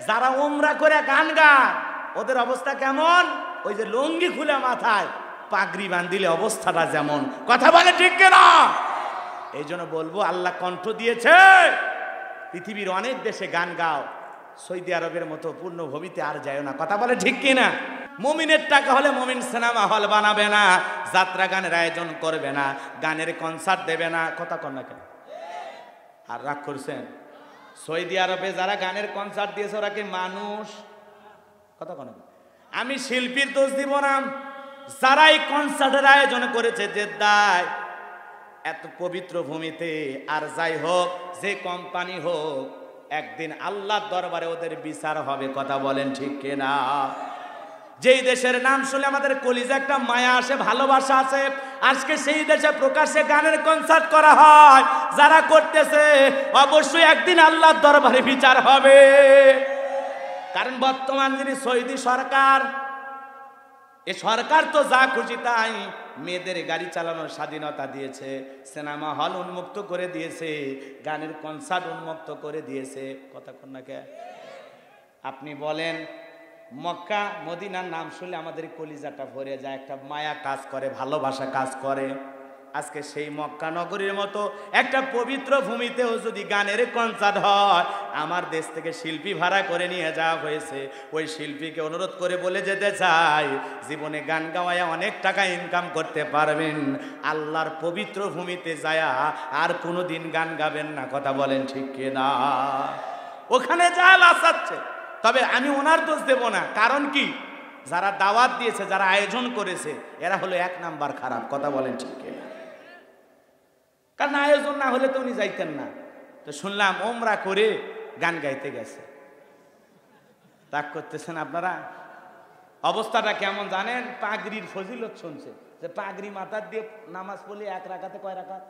যারা উমরা করে গান গায় ওদের অবস্থা কেমন? ওই যে লুঙ্গি খুলে মাথায় পাগড়ি বাঁধিলে অবস্থাটা যেমন। কথা বলে ঠিক কিনা? এই জন্য বলবো, আল্লাহ কণ্ঠ দিয়েছে, পৃথিবীর অনেক দেশে গান গাও, সৌদি আরবের মতো পূর্ণভূমিতে আর যায় না। কথা বলে ঠিক কিনা? মুমিনের টাকা হলে মুমিন সিনেমা হল বানাবে না, যাত্রা গানের আয়োজন করবে না, গানের কনসার্ট দেবে না। কথা কন না কেন? আর রাগ করছেন? সৌদি আরবে যারা গানের কনসার্ট দিয়েছে ওরা কি মানুষ? কথা কন। আমি শিল্পীর দোষ দিব না, যারা এই কনসার্টের আয়োজন করেছে জেদ্দায় এত পবিত্র ভূমিতে, আর যাই হোক যে কোম্পানি হোক, একদিন আল্লাহর দরবারে ওদের বিচার হবে। কথা বলেন ঠিক কিনা? যেই দেশের নাম শুনলে আমাদের কলিজা একটা মায়া আসে, ভালোবাসা আছে, আজকে সেই দেশে প্রকাশ্যে গানের কনসার্ট করা হয়, যারা করতেছে অবশ্যই একদিন আল্লাহর দরবারে বিচার হবে। কারণ বর্তমান যিনি সৌদি সরকার, এ সরকার তো যা খুশি তাই, মেয়েদের গাড়ি চালানোর স্বাধীনতা দিয়েছে, সিনেমা হল উন্মুক্ত করে দিয়েছে, গানের কনসার্ট উন্মুক্ত করে দিয়েছে। কথা কোন না কে? আপনি বলেন, মক্কা মদিনার নাম শুনলে আমাদের কলিজাটা ভরে যায়, একটা মায়া কাজ করে, ভালোবাসা কাজ করে। আজকে সেই মক্কা নগরীর মতো একটা পবিত্র ভূমিতেও যদি গানের কনসার্ট হয়, আমার দেশ থেকে শিল্পী ভাড়া করে নিয়ে যাওয়া হয়েছে, ওই শিল্পীকে অনুরোধ করে বলে যেতে চাই, জীবনে গান গাওয়ায় অনেক টাকা ইনকাম করতে পারবেন, আল্লাহর পবিত্র ভূমিতে যায়া আর কোনোদিন গান গাবেন না। কথা বলেন ঠিক কিনা? ওখানে যা লাসাচ্ছে, তবে আমি ওনার দোষ দেব না। কারণ কি? যারা দাওয়াত দিয়েছে, যারা আয়োজন করেছে, এরা হলো এক নাম্বার খারাপ। কথা বলেন ঠিক কিনা? কারণ আয়োজন না হলে তো উনি যাইতেন না। তো শুনলাম ওমরা করে গান গাইতে গেছে। রাগ করতেছেন আপনারা? অবস্থাটা কেমন জানেন? পাগড়ির ফজিলত শুনছে, যে পাগড়ি মাথার দিয়ে নামাজ পড়লে এক রাকাতে কয় রাকাত?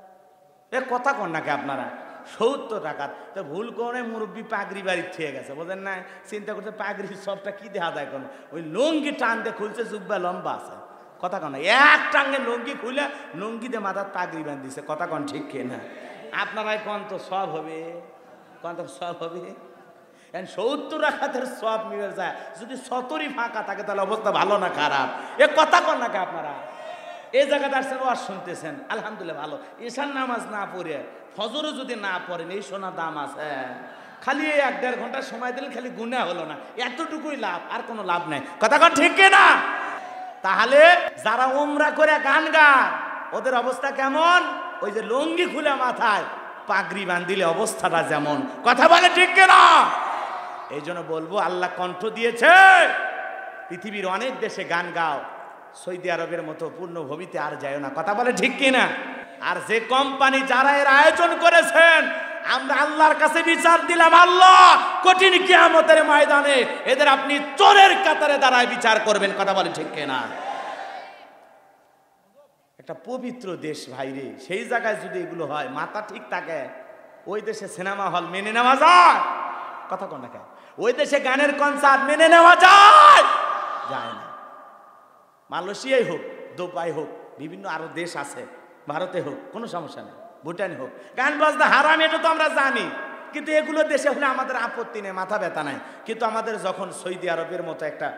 এ কথা কন নাকি আপনারা? 70 রাকাত। তো ভুল করে মুরব্বী পাগড়ি বাড়ি থেকে গেছে, বোঝেন না? চিন্তা করছে পাগড়ির সবটা কি দেখা যায়, কোন ওই লুঙ্গি টানতে খুলছে, জুব্বা লম্বা আছে। কথা কন না, এক টাঙ্গে লুঙ্গি খুলে লুঙ্গিতে মাথার পাগড়ি বাঁধিছে। কথা কন ঠিক কিনা? আপনারাই কন তো সব হবে, কন তো সব হবে। 70 রাকাতের সব মিলে যায়। যদি 70ই ফাঁকা থাকে তাহলে অবস্থা ভালো না খারাপ? এ কথা কন নাকি আপনারা? এই জায়গাতে আসছেন, ওয়াজ শুনতেছেন, আলহামদুলিল্লাহ ভালো। ঈশান নামাজ না পড়ে, ফজরও যদি না পড়েন, এই সোনা দাম আছে। খালি 1-1.5 ঘন্টা সময় দিলে খালি গুনাহ হলো না, এতটুকুই লাভ, আর কোনো লাভ নাই। কথা কন ঠিক কিনা? তাহলে যারা উমরা করে গান গায় ওদের অবস্থা কেমন? ওই যে লুঙ্গি খুলে মাথায় পাগড়ি বাঁধিলে অবস্থাটা যেমন। কথা বলে ঠিক কিনা? এই জন্য বলবো, আল্লাহ কণ্ঠ দিয়েছে, পৃথিবীর অনেক দেশে গান গাও, সৌদি আরবের মতো পূর্ণভূমিতে আর যায় না। কথা বলে ঠিক কিনা? আর যে কোম্পানি যারা এর আয়োজন করেছেন, আমরা আল্লাহর কাছে বিচার দিলাম, আল্লাহ কঠিন কিয়ামতের ময়দানে এদের আপনি চোরের কাতারে দাঁড়ায় বিচার করবেন। কথা বলে ঠিক কিনা? একটা পবিত্র দেশ ভাইরে, সেই জায়গায় যদি এগুলো হয়, মাথা ঠিক থাকে, ওই দেশে সিনেমা হল মেনে নেওয়া যায়? কথা কন না কেন? ওই দেশে গানের কনসার্ট মেনে নেওয়া যায়? যায় না। মালয়েশিয়ায় হোক, দুবাই হোক, বিভিন্ন আরো দেশ আছে, ভারতে হোক, কোনো সমস্যা নেই, ভুটানে হোক, গান বাজনা হারাম, এটা তো আমরা জানি। কিন্তু এগুলো দেশে হলে আমাদের আপত্তি নেই, মাথা ব্যথা নাই। কিন্তু আমাদের যখন সৌদি আরবের মতো একটা,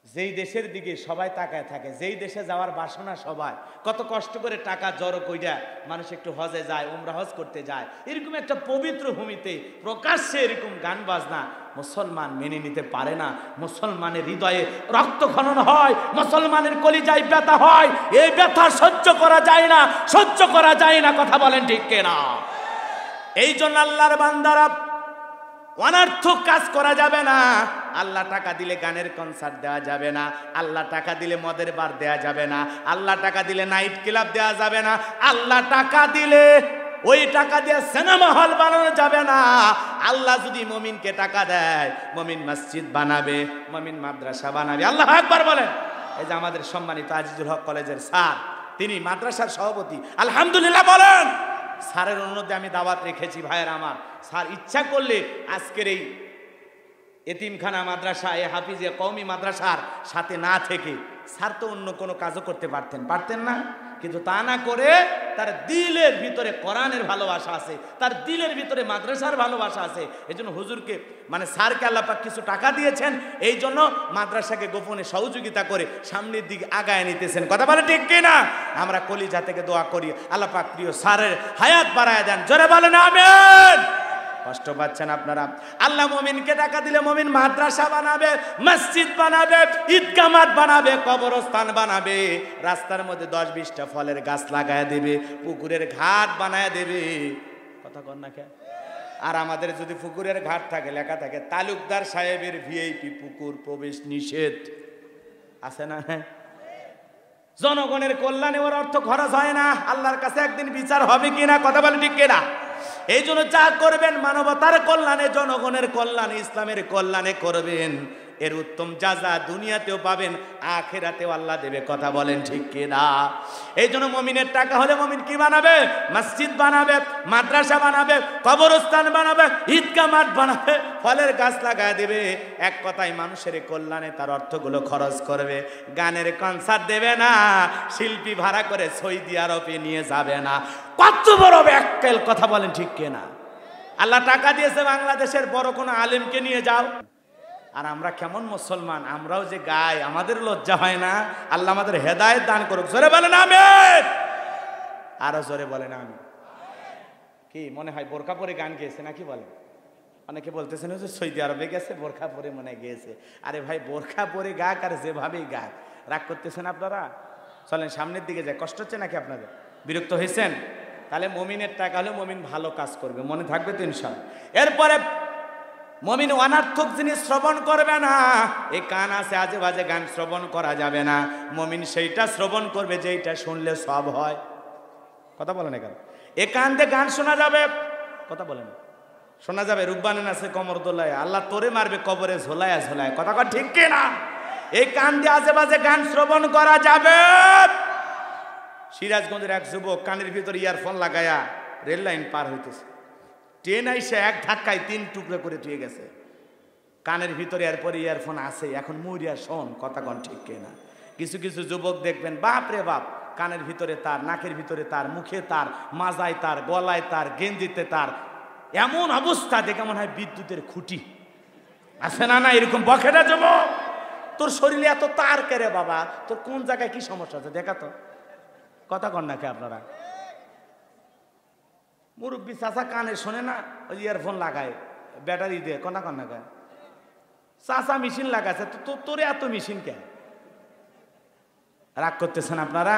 যেই দেশের দিকে সবাই তাকায় থাকে, যেই দেশে যাওয়ার বাসনা সবাই, কত কষ্ট করে টাকা জড়ো কইরা মানুষ একটু হজে যায়, উমরা হজ করতে যায়, এরকম একটা পবিত্র ভূমিতে প্রকাশ্যে এরকম গান বাজনা মুসলমান মেনে নিতে পারে না। মুসলমানের হৃদয়ে রক্তক্ষরণ হয়, মুসলমানের কলিজায় ব্যথা হয়, এই ব্যথা সহ্য করা যায় না, সহ্য করা যায় না। কথা বলেন ঠিক কিনা? এই জন্য আল্লাহর বান্দারা, অনর্থক কাজ করা যাবে না। আল্লাহ টাকা দিলে গানের কনসার্ট দেওয়া যাবে না, আল্লাহ টাকা দিলে মদের বার দেওয়া যাবে না, আল্লাহ টাকা দিলে নাইট ক্লাব দেওয়া যাবে না, আল্লাহ টাকা দিলে ওই টাকা দিয়ে সিনেমা হল বানানো যাবে না। আল্লাহ যদি মুমিনকে টাকা দেয়, মুমিন মসজিদ বানাবে, মুমিন মাদ্রাসা বানাবে। আল্লাহু আকবার বলেন। এই যে আমাদের সম্মানিত আজিজুল হক কলেজের স্যার, তিনি মাদ্রাসার সভাপতি, আলহামদুলিল্লাহ বলেন। স্যারের অনুরোধে আমি দাওয়াত রেখেছি, ভাইয়ের আমার, স্যার ইচ্ছা করলে আজকের এই এতিমখানা মাদ্রাসা, এ হাফিজে কওমি মাদ্রাসার সাথে না থেকে স্যার তো অন্য কোনো কাজও করতে পারতেন না, কিন্তু তা না করে তার দিলের ভিতরে কোরআনের ভালোবাসা আছে, তার দিলের ভিতরে মাদ্রাসার ভালোবাসা আছে। এই জন্য হুজুরকে মানে স্যারকে আল্লাহ পাক কিছু টাকা দিয়েছেন, এই জন্য মাদ্রাসাকে গোপনে সহযোগিতা করে সামনের দিকে আগায় নিতেছেন। কথা বলে ঠিক কিনা? আমরা কলিজা থেকে দোয়া করি আল্লাহ পাক প্রিয় স্যারের হায়াত বাড়ায় দেন। জোরে বলেন আমিন। কষ্ট পাচ্ছেন আপনারা? আল্লাহ মুমিনকে টাকা দিলে মুমিন মাদ্রাসা বানাবে, মসজিদ বানাবে, ঈদগাহ মাঠ বানাবে, কবরস্থান বানাবে, রাস্তার মধ্যে 10-20টা ফলের গাছ লাগায় দেবে, পুকুরের ঘাট বানায় দেবে। কথা কন না কে? আর আমাদের যদি পুকুরের ঘাট থাকে, লেখা থাকে তালুকদার সাহেবের ভিআইপি পুকুর প্রবেশ নিষেধ, আছে না? জনগণের কল্যাণে ওর অর্থ খরচ হয় না, আল্লাহর কাছে একদিন বিচার হবে কিনা? কথা বলে ঠিক কিনা? এই জন্য যা করবেন মানবতার কল্যাণে, জনগণের কল্যাণে, ইসলামের কল্যাণে করবেন, এর উত্তম যাজা দুনিয়াতেও পাবেন, আখিরাতেও আল্লাহ দেবে। কথা বলেন ঠিক কিনা? এই জন্য মুমিনের টাকা হলে মুমিন কি বানাবে? মসজিদ বানাবে, মাদ্রাসা বানাবে, কবরস্থান বানাবে, ঈদগাহ মাঠ বানাবে, ফলের গাছ লাগায় দেবে। এক কথায় মানুষের কল্যাণে তার অর্থগুলো খরচ করবে। গানের কনসার্ট দেবে না, শিল্পী ভাড়া করে সৌদি আরবে নিয়ে যাবে না। কত বড় ব্যাককেল! কথা বলেন ঠিক কিনা? আল্লাহ টাকা দিয়েছে, বাংলাদেশের বড় কোনো আলেমকে নিয়ে যাও। আর আমরা কেমন মুসলমান, আমরাও যে গাই, আমাদের লজ্জা হয় না? আল্লাহ আমাদের হেদায়েত দান করুক। জোরে বলেন আমিন। আরো জোরে বলেন আমিন। কি মনে হয় বোরকা পরে গান গেয়েছে নাকি বলেন? অনেকে বলতেছেন যে সৌদি আরবে গেছে, বোরকা পরে মনে গিয়েছে। আরে ভাই, বোরকা পরে গাক আর যেভাবেই গাক, রাগ করতেছেন আপনারা? চলেন সামনের দিকে যায়। কষ্ট হচ্ছে নাকি আপনাদের? বিরক্ত হয়েছেন? তাহলে মুমিনের টাকা হলে মুমিন ভালো কাজ করবে, মনে থাকবে তো ইনশাআল্লাহ। এরপরে মুমিন অনার্থক জিনিস শ্রবণ করবে না। এই কান আছে, আজে বাজে গান শ্রবণ করা যাবে না। মুমিন সেইটা শ্রবণ করবে যেইটা শুনলে সব হয়। কথা বলেন কেন? এ কান দিয়ে গান শোনা যাবে, কথা বলেন, শোনা যাবে। রুব্বানের আছে কমর দোলায়, আল্লাহ তোরে মারবে কবরে ঝোলায় ঝোলায়। কথা কয় ঠিক কিনা? এই কান দিয়ে আজে বাজে গান শ্রবণ করা যাবে। সিরাজগঞ্জের এক যুবক কানের ভিতরে ইয়ারফোন লাগায়া রেল লাইন পার হইতেছে, ট্রেন আইসে এক ধাক্কায় 3 টুকরো করে ধুয়ে গেছে। কানের ভিতরে এরপরে ইয়ারফোন আছে, এখন মুড়িয়া শোন। কথা কন ঠিক কিনা? কিছু কিছু যুবক দেখবেন, বাপ রে বাপ, কানের ভিতরে তার, নাকের ভিতরে তার, মুখে তার, মাজায় তার, গলায় তার, গেঞ্জিতে তার, এমন অবস্থা দেখে মনে হয় বিদ্যুতের খুঁটি আছে না? না এরকম বখেটা যুবক, তোর শরীরে এত তার কেরে বাবা? তোর কোন জায়গায় কি সমস্যা আছে দেখা তো। কথা কন নাকি আপনারা? মুরব্বী চাচা কানে শোনে না, ওই ইয়ারফোন লাগায় ব্যাটারি দিয়ে। কনা কন না গায় চাচা মেশিন লাগাচ্ছে, তো তোরে এত মেশিন কেন? রাগ করতেছেন আপনারা?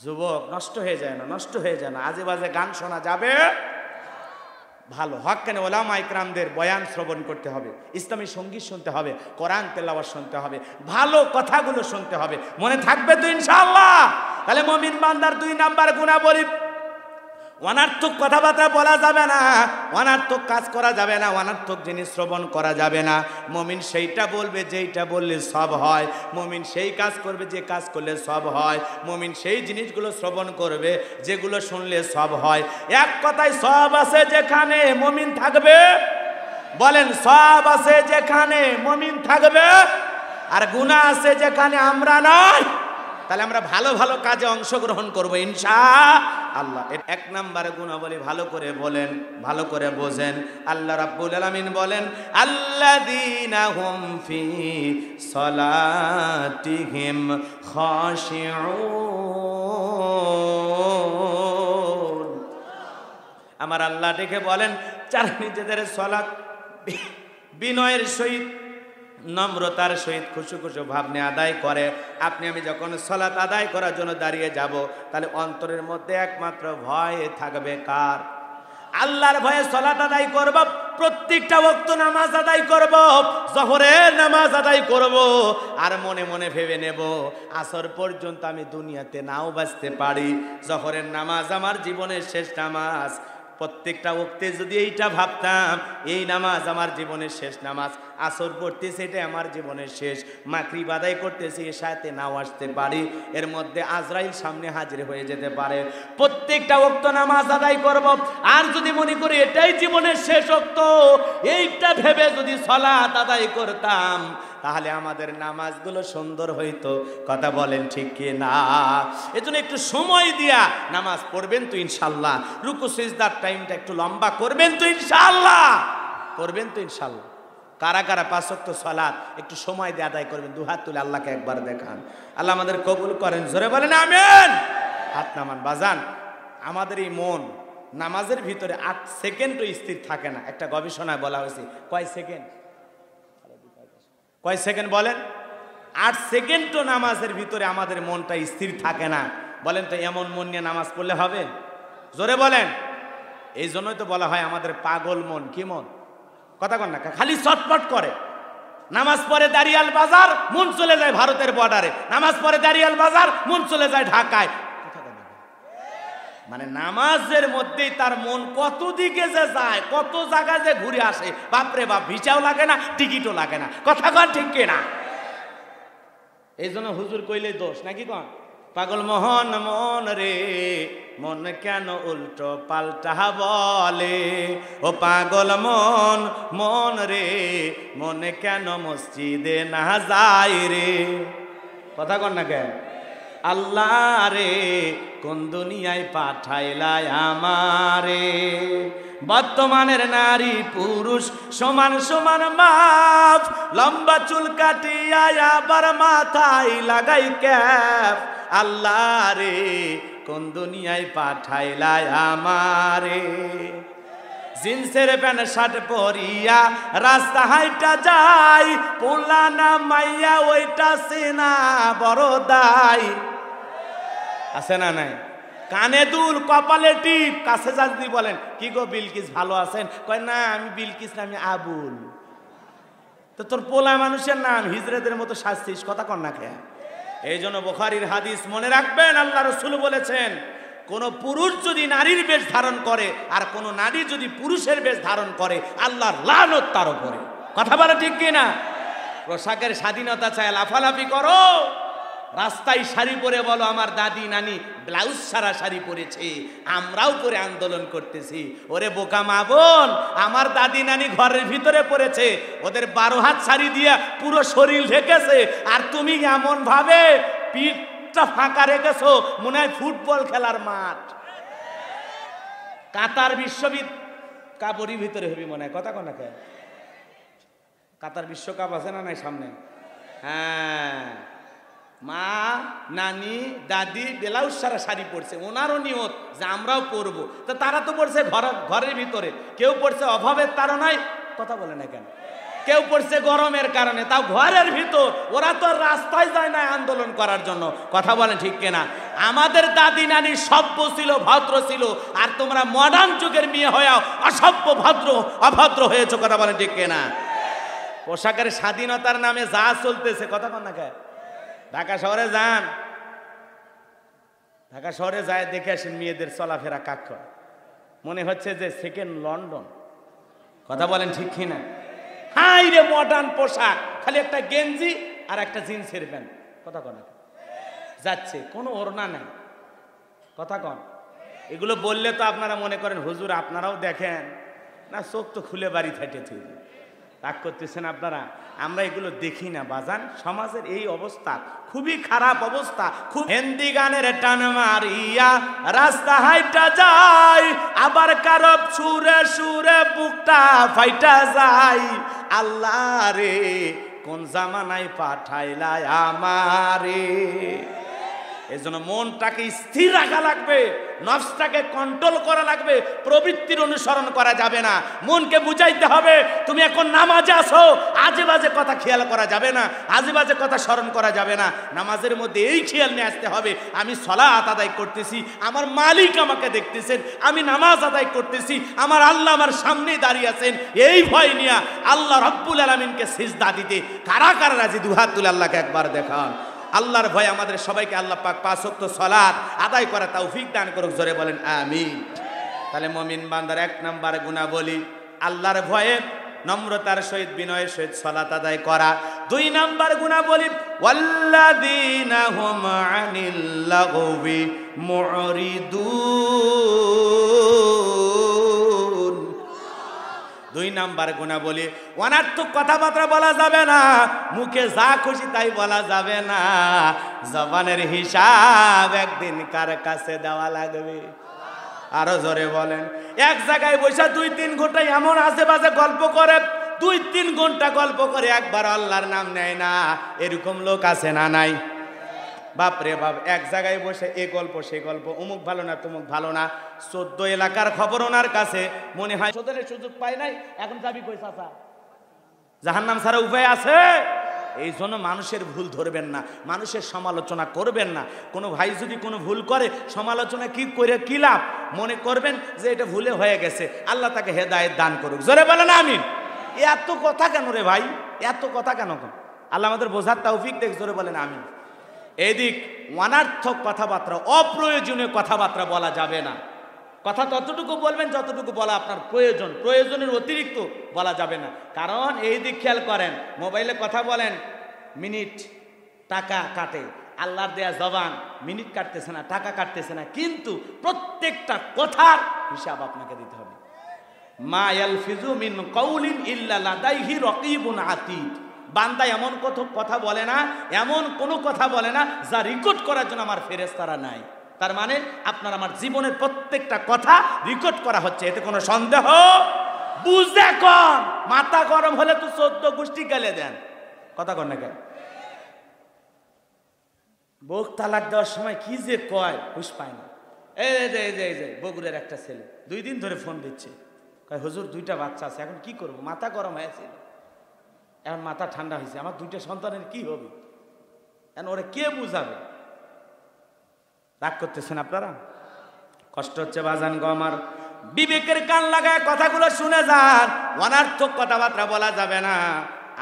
যুবক নষ্ট হয়ে যায় না, নষ্ট হয়ে যায় না। আজে বাজে গান শোনা যাবে ভালো। হক কেন? ওলামা ইকরামদের বয়ান শ্রবণ করতে হবে, ইসলামী সঙ্গীত শুনতে হবে, কোরআন তেলাওয়াত শুনতে হবে, ভালো কথাগুলো শুনতে হবে। মনে থাকবে তো ইনশাআল্লাহ? তাহলে মুমিন বান্দার 2 নাম্বার গুণাবলী, অনার্থক কথাবার্তা বলা যাবে না, অনার্থক কাজ করা যাবে না, অনার্থক জিনিস শ্রবণ করা যাবে না। মুমিন সেইটা বলবে যেইটা বললে সব হয়, মুমিন সেই কাজ করবে যে কাজ করলে সব হয়, মুমিন সেই জিনিসগুলো শ্রবণ করবে যেগুলো শুনলে সব হয়। এক কথায় সব আছে যেখানে মুমিন থাকবে, বলেন সব আছে যেখানে মুমিন থাকবে, আর গুনাহ আছে যেখানে আমরা নয়। তাহলে আমরা ভালো ভালো কাজে অংশগ্রহণ করবো ইনশাআল্লাহ। 1 নম্বরে গুণাবলী ভালো করে বলেন, ভালো করে বোঝেন। আল্লাহ রাব্বুল আলামিন বলেন, আল্লাযীনা হুম ফি সলাতিহিম খাশিউন। আমার আল্লাহ ডেকে বলেন, যারা নিজেদের সালাত বিনয়ের সহিত, নম্রতার সহিত, খুশু খুশু ভাব নিয়ে আদায় করে। আপনি আমি যখন সালাত আদায় করার জন্য দাঁড়িয়ে যাব, তাহলে অন্তরের মধ্যে একমাত্র ভয় থাকবে কার? আল্লাহর ভয়ে সালাত আদায় করব, প্রত্যেকটা ওয়াক্ত নামাজ আদায় করব, জোহরের নামাজ আদায় করব, আর মনে মনে ভেবে নেব আসর পর্যন্ত আমি দুনিয়াতে নাও বাঁচতে পারি, জোহরের নামাজ আমার জীবনের শেষ নামাজ। প্রত্যেকটা ওয়াক্তে যদি এইটা ভাবতাম, এই নামাজ আমার জীবনের শেষ নামাজ, আসর পড়তেছে এটা আমার জীবনের শেষ, মাগরিব আদায় করতেছি এশাতে নাও আসতে পারি, এর মধ্যে আজরাইল সামনে হাজির হয়ে যেতে পারে। প্রত্যেকটা ওয়াক্ত নামাজ আদায় করব, আর যদি মনে করি এটাই জীবনের শেষ ওয়াক্ত, এইটা ভেবে যদি সালাত আদায় করতাম, তাহলে আমাদের নামাজগুলো সুন্দর হইতো। কথা বলেন ঠিক কি না? এজন্য একটু সময় দিয়া নামাজ পড়বেন তো ইনশাআল্লাহ। রুকু সিজদার টাইমটা একটু লম্বা করবেন তো ইনশাআল্লাহ, করবেন তো ইনশাআল্লাহ। কারা কারা 5 ওয়াক্ত সালাত একটু সময় দিয়ে আদায় করবেন? দুহাত তুলে আল্লাহকে একবার দেখান। আল্লাহ আমাদের কবুল করেন, জোরে বলেন আমিন। হাত নামান। বাজান, আমাদের এই মন নামাজের ভিতরে 8 সেকেন্ডও স্থির থাকে না। একটা গবেষণায় বলা হয়েছে, কয় সেকেন্ড? কয় সেকেন্ড বলেন? 8 সেকেন্ডও নামাজের ভিতরে আমাদের মনটা স্থির থাকে না। বলেন তো এমন মন নিয়ে নামাজ পড়লে হবে? জোরে বলেন। এই জন্যই তো বলা হয় আমাদের পাগল মন। কি মন? কথা কন না, খালি চটপট করে। নামাজ পড়ে দাঁড়িয়াল বাজার, মন চলে যায় ভারতের বর্ডারে। নামাজ পড়ে দাঁড়িয়াল বাজার, মন চলে যায় ঢাকায়। মানে নামাজের মধ্যেই তার মন কত দিকে যে যায়, কত জায়গায় যে ঘুরে আসে, বাপরে বাপ, ভিসাও লাগে না, টিকিটও লাগে না। কথা কন ঠিক কিনা? এই জন্য হুজুর কইলে দোষ নাকি কন? পাগল মোহন মন রে, মন কেন উল্টো পাল্টা বলে? ও পাগল মন মন রে, মন কেন মসজিদে না যায় রে? কথা কন না কেন? আল্লাহ রে, কোন দুনিয়ায় পাঠাইলাই আমারে? বর্তমানের নারী পুরুষ সমান সমান মাপ, লম্বা চুল কাটিয়া আবার মাথায় লাগাই ক্যাপ। আল্লাহ রে, কোন দুনিয়ায় পাঠাইলাই আমারে? জিন্সের প্যান্ট শার্ট পরিয়া রাস্তা হাইটা যায়, পোলা না মাইয়া ওইটা সেনা বড় দাই। আছে না নাই? কানে দুল, কপালে টিপ, কাছে যাচ্ছি বলেন, কি গো বিলকিস ভালো আছেন? কয় না, আমি বিলকিস না, আমি আবুল। তো তোর পোলা মানুষের নাম হিজড়েদের মতো শাস্তিস। কথা কন না খেয়া? এই জন্য বুখারীর হাদিস মনে রাখবেন, আল্লাহ রাসূল বলেছেন, কোন পুরুষ যদি নারীর বেশ ধারণ করে আর কোন নারী যদি পুরুষের বেশ ধারণ করে, আল্লাহর লানত তার উপরে। কথা বলে ঠিক কিনা? পোশাকের স্বাধীনতা চাই, লাফালাফি করো, রাস্তায় শাড়ি পরে বলো আমার দাদি নানি ব্লাউজ ছাড়া শাড়ি পরেছে, আমরাও পরে আন্দোলন করতেছি। ওরে বোকা মা বোন, আমার দাদি নানি ঘরের ভিতরে পড়েছে, ওদের 12 হাত শাড়ি দিয়ে পুরো শরীর ঢেকেছে, আর তুমি এমন ভাবে পিঠটা ফাঁকা রেখেছো মনে হয় ফুটবল খেলার মাঠ। কাতার বিশ্ববিদ্যালয় কাপড়ি ভিতরে হবি মনে হয়। কথা কোন কাতার বিশ্বকাপ আছে না নাই সামনে? হ্যাঁ, মা নানি দাদি ব্লাউজ সারা শাড়ি পরছে, ওনারও নিয়ত যে আমরাও পরবো। তো তারা তো পড়ছে ঘরের ভিতরে, কেউ পড়ছে অভাবের তাড়নায়। কথা বলে না কেন? কেউ পড়ছে গরমের কারণে, তাও ঘরের ভিতর। ওরা তো রাস্তায় যায় না আন্দোলন করার জন্য। কথা বলে ঠিক কিনা? আমাদের দাদি নানি সভ্য ছিল, ভদ্র ছিল, আর তোমরা মডার্ন যুগের মেয়ে হয়েও অসভ্য অভদ্র হয়েছে। কথা বলে ঠিক কিনা? পোশাকের স্বাধীনতার নামে যা চলতেছে, কথা কন না কে? ঢাকা শহরে যান, ঢাকা শহরে যায় দেখে আসেন মেয়েদের চলাফেরা কাক্ষ, মনে হচ্ছে যে সেকেন্ড লন্ডন। কথা বলেন ঠিক কিনা? হাই রে মডার্ন পোশাক, খালি একটা গেঞ্জি আর একটা জিন্সের প্যান্ট। কথা কন যাচ্ছে, কোনো ওড়না নাই। কথা কন? এগুলো বললে তো আপনারা মনে করেন হুজুর আপনারাও দেখেন না, চোখ তো খুলে বাড়ি থাকে। ঠিক রাগ করতেছেন আপনারা? আমরা এগুলো দেখি না বাজান। সমাজের এই অবস্থা, খুবই খারাপ অবস্থা। খুব হিন্দি গানের টান মারিয়া রাস্তা হাইটা যায়, আবার কারো সুরে সুরে বুকটা ফাইটা যায়। আল্লাহ রে, কোন জামানায় পাঠাইলা আমারে? এই জন্য মনটাকে স্থির রাখা লাগবে, নফসটাকে কন্ট্রোল করা লাগবে, প্রবৃত্তির অনুসরণ করা যাবে না। মনকে বুঝাইতে হবে তুমি এখন নামাজে আসো, আজে বাজে কথা খেয়াল করা যাবে না, আজে বাজে কথা স্মরণ করা যাবে না। নামাজের মধ্যে এই খেয়াল নিয়ে আসতে হবে, আমি সালাত আদায় করতেছি, আমার মালিক আমাকে দেখতেছেন, আমি নামাজ আদায় করতেছি, আমার আল্লাহ আমার সামনেই দাঁড়িয়ে আছেন। এই ভয় নিয়ে আল্লাহ রাব্বুল আলামিনকে সিজদা দিতে কারা কারা রাজি? দুহাত তুলে আল্লাহকে একবার দেখান। আল্লাহর ভয় আমাদের সবাইকে আল্লাহ পাক 5 ওয়াক্ত সালাত আদায় করা তৌফিক দান করুক। জোরে বলেন আমিন। তাহলে মুমিন বান্দার 1 নাম্বার গুণাবলী আল্লাহর ভয়ে নম্রতার সহিত বিনয়ের সহিত সালাত আদায় করা। 2 নাম্বার গুণাবলী ওয়াল্লাযীনা হুম আনিল লাগবি মুরিদুন। দুই নাম্বার গুনাহ বলি, অনার্থক কথাবার্তা বলা যাবে না, মুখে যা খুশি তাই বলা যাবে না। জবানের হিসাব একদিন কার কাছে দেওয়া লাগবে? আরো জোরে বলেন। এক জায়গায় বসে 2-3 ঘন্টা এমন আশেপাশে গল্প করে, 2-3 ঘন্টা গল্প করে, একবার আল্লাহর নাম নেয় না, এরকম লোক আছে না নাই? বাপরে বাপ, এক জায়গায় বসে এ গল্প সে গল্প, অমুক ভালো না তমুক ভালো না, 14 এলাকার খবর ওনার কাছে, মনে হয় শোধনের সুযোগ পায় নাই, এখন যাবি কই চাচা? জাহান্নাম ছাড়া উপায় আছে? এই জন্য মানুষের ভুল ধরবেন না, মানুষের সমালোচনা করবেন না। কোনো ভাই যদি কোনো ভুল করে, সমালোচনা কি করে কি লাভ? মনে করবেন যে এটা ভুলে হয়ে গেছে, আল্লাহ তাকে হেদায়েত দান করুক। জোরে বলেন আমিন। এত কথা কেন রে ভাই, এত কথা কেন? আল্লাহ আমাদের বোঝার তৌফিক দেখ। জোরে বলেন আমিন। এদিক অনার্থক কথাবার্তা, অপ্রয়োজনীয় কথাবার্তা বলা যাবে না। কথা ততটুকু বলবেন যতটুকু বলা আপনার প্রয়োজন, প্রয়োজনের অতিরিক্ত বলা যাবে না। কারণ এই দিক খেয়াল করেন, মোবাইলে কথা বলেন, মিনিট টাকা কাটে, আল্লাহর দেয়া জবান মিনিট কাটতেছে না, টাকা কাটতেছে না, কিন্তু প্রত্যেকটা কথার হিসাব আপনাকে দিতে হবে। মা ইয়ালফিজু মিন কাউলিন ইল্লা লাদাইহি রাকিবুন আতীদ। বান্দা এমন কথা বলে না, এমন কোনো কথা বলে না যা রেকর্ড করার জন্য আমার ফেরেশতারা নাই। তার মানে আপনার আমার জীবনের প্রত্যেকটা কথা রেকর্ড করা হচ্ছে, এতে কোনো সন্দেহ? বুঝে কন, মাথা গরম হলে তো 14 গোষ্ঠী গেলে দেন। কথা কন না কেন? বউ তালাক দেওয়ার সময় কি যে কয়, হুঁশ পায় না। এই যে বগুড়ের একটা ছেলে 2 দিন ধরে ফোন দিচ্ছে, কয় হুজুর 2টা বাচ্চা আছে, এখন কি করবো? মাথা গরম হয়েছিল, এখন মাথা ঠান্ডা হয়েছে, আমার 2টা সন্তানের কি হবে, এখন ওরা কে বুঝাবে? রাগ করতেছেন আপনারা? কষ্ট হচ্ছে বাজান গো আমার। বিবেকের কান লাগায় কথাগুলো শুনে যান। অনার্থক কথাবার্তা বলা যাবে না।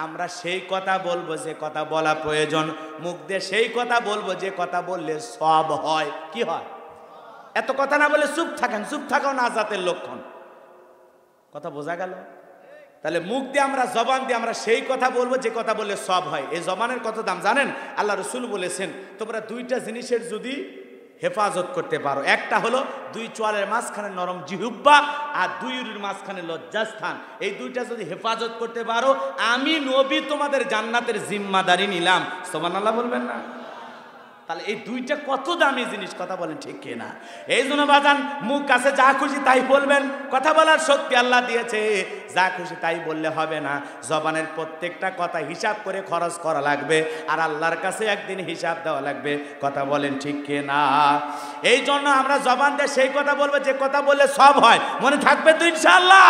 আমরা সেই কথা বলবো যে কথা বলা প্রয়োজন, মুখ দিয়ে সেই কথা বলবো যে কথা বললে সব হয়। কি হয়? এত কথা না বলে চুপ থাকেন, চুপ থাকাও নাজাতের লক্ষণ। কথা বোঝা গেল? তাহলে মুখ দিয়ে আমরা, জবান দিয়ে আমরা সেই কথা বলবো যে কথা বললে সব হয়। এই জবানের কত দাম জানেন? আল্লাহ রসুল বলেছেন, তোমরা 2টা জিনিসের যদি হেফাজত করতে পারো, একটা হলো 2 চোয়ালের মাঝখানে নরম জিহুব্বা, আর 2 উরুর মাঝখানে লজ্জাস্থান, এই 2টা যদি হেফাজত করতে পারো, আমি নবী তোমাদের জান্নাতের জিম্মাদারি নিলাম। সুবহানাল্লাহ বলবেন না? তাহলে এই 2টা কত দামি জিনিস, কথা বলেন ঠিক কিনা? এই জন্য বাজান, মুখ কাছে যা খুশি তাই বলবেন। কথা বলার শক্তি আল্লাহ দিয়েছে, যা খুশি তাই বললে হবে না। জবানের প্রত্যেকটা কথা হিসাব করে খরচ করা লাগবে, আর আল্লাহর কাছে একদিন হিসাব দেওয়া লাগবে। কথা বলেন ঠিক কিনা? এই জন্য আমরা জবান দিয়ে সেই কথা বলবো যে কথা বললে সব হয়। মনে থাকবে তো ইনশাআল্লাহ?